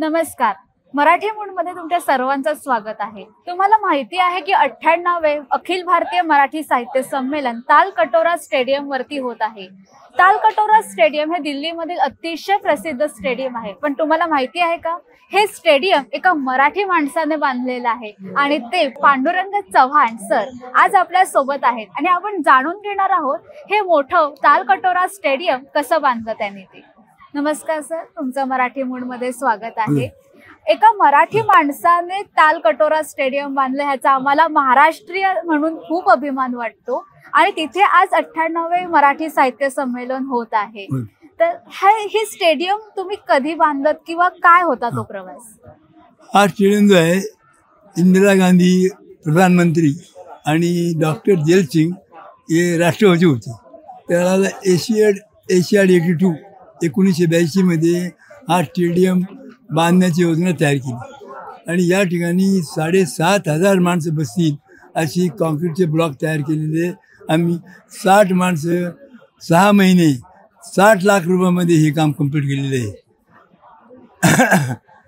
नमस्कार. मराठी मूडमध्ये तुमच्या सर्वांचं स्वागत आहे. तुम्हाला माहिती आहे की 98वे अखिल भारतीय मराठी साहित्य संमेलन तालकटोरा स्टेडियम वरती होत आहे. तालकटोरा स्टेडियम हे दिल्लीमधील अतिशय प्रसिद्ध स्टेडियम आहे. पण तुम्हाला माहिती आहे का, हे स्टेडियम एका मराठी माणसाने बांधलेलं आहे आणि ते पांडुरंग चव्हाण सर आज आपल्या सोबत आहेत आणि आपण जाणून घेणार आहोत हे मोठं तालकटोरा स्टेडियम कसं बांधलं त्यांनी ते. नमस्कार सर, तुमचं मराठी मूडमध्ये स्वागत आहे. एका मराठी माणसाने तालकटोरा स्टेडियम बांधलं ह्याचा आम्हाला महाराष्ट्रीय म्हणून खूप अभिमान वाटतो आणि तिथे आज 98वे मराठी साहित्य संमेलन होत आहे. तर हे स्टेडियम तुम्ही कधी बांधलं किंवा काय होता तो प्रवास? हा स्टेडियम जो आहे, इंदिरा गांधी प्रधानमंत्री आणि डॉक्टर जयसिंग हे राष्ट्रपती होते. त्याला एशियाड 82 1982 हा स्टेडियम बांधण्याची योजना तयार केली आणि या ठिकाणी 7,500 माणसं बसतील अशी कॉन्क्रीटचे ब्लॉक तयार केलेले. आम्ही 60 माणसं 6 महिने 60 लाख रुपयामध्ये हे काम कंप्लीट केलेलं आहे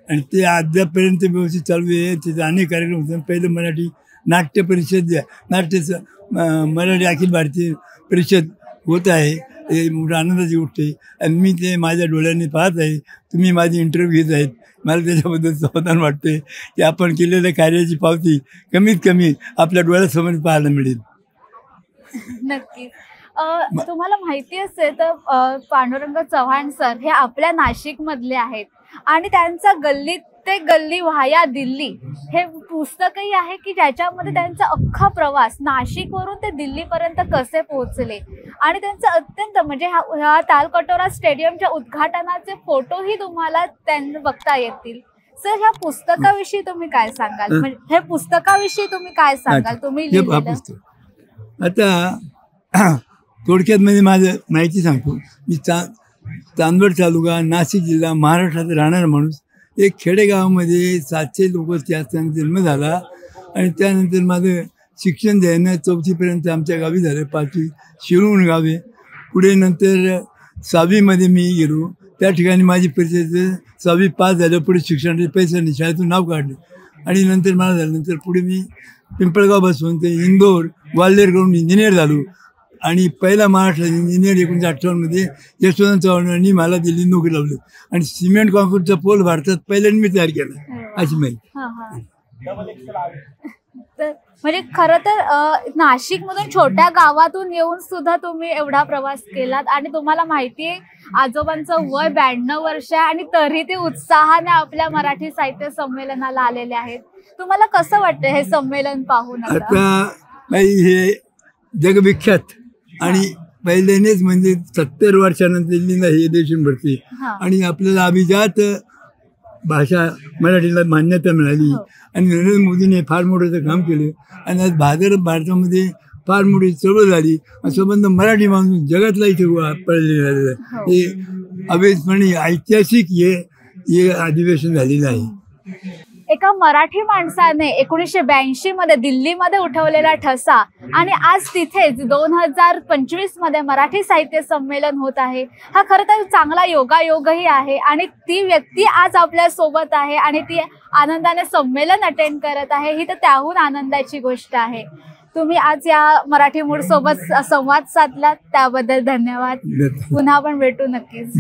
आणि ते अद्यापर्यंत व्यवस्थित चालू आहे. तिथे अनेक कार्यक्रम होते. पहिलं मराठी नाट्य परिषद, मराठी अखिल भारतीय परिषद होत आहे. हे मोठं आनंदाची गोष्ट आहे आणि मी ते माझ्या डोळ्यांनी पाहत आहे. तुम्ही माझी इंटरव्ह्यू घेत आहेत. मला त्याच्याबद्दल समाधान वाटते की आपण केलेल्या कार्याची पावती कमीत कमी आपल्या डोळ्यासमोर पाहायला मिळेल. नक्की. तुम्हाला माहिती असेल तर पांडुरंग चव्हाण सर हे आपल्या नाशिक मधले आहेत आणि त्यांचा गल्ली ते गल्ली व्हाया दिल्ली हे पुस्तकही आहे की ज्याच्यामध्ये त्यांचा अख्खा प्रवास नाशिक वरून ते दिल्लीपर्यंत कसे पोहोचले आणि त्यांचं अत्यंत म्हणजे ह्या तालकटोरा स्टेडियमच्या उद्घाटनाचे फोटोही तुम्हाला त्यांना बघता येतील. सर, ह्या पुस्तकाविषयी तुम्ही काय सांगाल? म्हणजे हे पुस्तकाविषयी तुम्ही काय सांगाल? तुम्ही लिहिलेलं. आता थोडक्यात म्हणजे माझं माहिती सांगतो. मी चांदवड तालुका, नाशिक जिल्हा, महाराष्ट्रात राहणारा माणूस. एक खेडेगावामध्ये 700 लोक असताना जन्म झाला आणि त्यानंतर माझं शिक्षण द्यायनं 4थीपर्यंत आमच्या गावी झालं. 5वी शिरूण गावे. पुढे नंतर 6वीमध्ये मी गेलो. त्या ठिकाणी माझी परिचय 6वी पास झालं. पुढे शिक्षणाचे पैसे शाळेतून नाव काढले आणि नंतर मला झाल्यानंतर पुढे मी पिंपळगाव बसून ते इंदोर ग्वाल्हेर करून इंजिनियर झालो आणि पहिला महाराष्ट्र इंजिनियर 1958मध्ये यशवंत चव्हाणांनी मला दिल्ली नोकरी लावली आणि सिमेंट कॉन्क्रीटचा पोल भारतात पहिल्यांदा मी तयार केला अशी माहिती. म्हणजे खरं तर नाशिक मधून छोट्या गावातून येऊन सुद्धा तुम्ही एवढा प्रवास केलात आणि तुम्हाला माहितीये आजोबांचं वय 92 वर्ष आहे आणि तरी ते उत्साहाने आपल्या मराठी साहित्य संमेलनाला आलेले आहेत. तुम्हाला कसं वाटतं हे संमेलन पाहून? आता हे जगविख्यात आणि पहिल्यानेच म्हणजे 70 वर्षानंतर दिल्लीला हे देशून भरते आणि आपल्याला अभिजात भाषा मराठीला मान्यता मिळाली आणि नरेंद्र मोदीने फार मोठं काम केलं आणि आज भारतामध्ये फार मोठी चळवळ झाली. संबंध मराठी माणूस जगातला इथे पडलेला झालेला आहे. हे अवेजपणे ऐतिहासिक हे अधिवेशन झालेलं आहे. एका मराठी माणसाने 1982 मध्ये दिल्लीमध्ये उठवलेला ठसा आणि आज तिथेच 2025 मध्ये मराठी साहित्य संमेलन होत आहे. हा खरं तर चांगला योगायोगही आहे आणि ती व्यक्ती आज आपल्या सोबत आहे आणि ती आनंदाने संमेलन अटेंड करत आहे. ही तर त्याहून आनंदाची गोष्ट आहे. तुम्ही आज या मराठी मूड सोबत संवाद साधला त्याबद्दल धन्यवाद. पुन्हा आपण भेटू नक्कीच.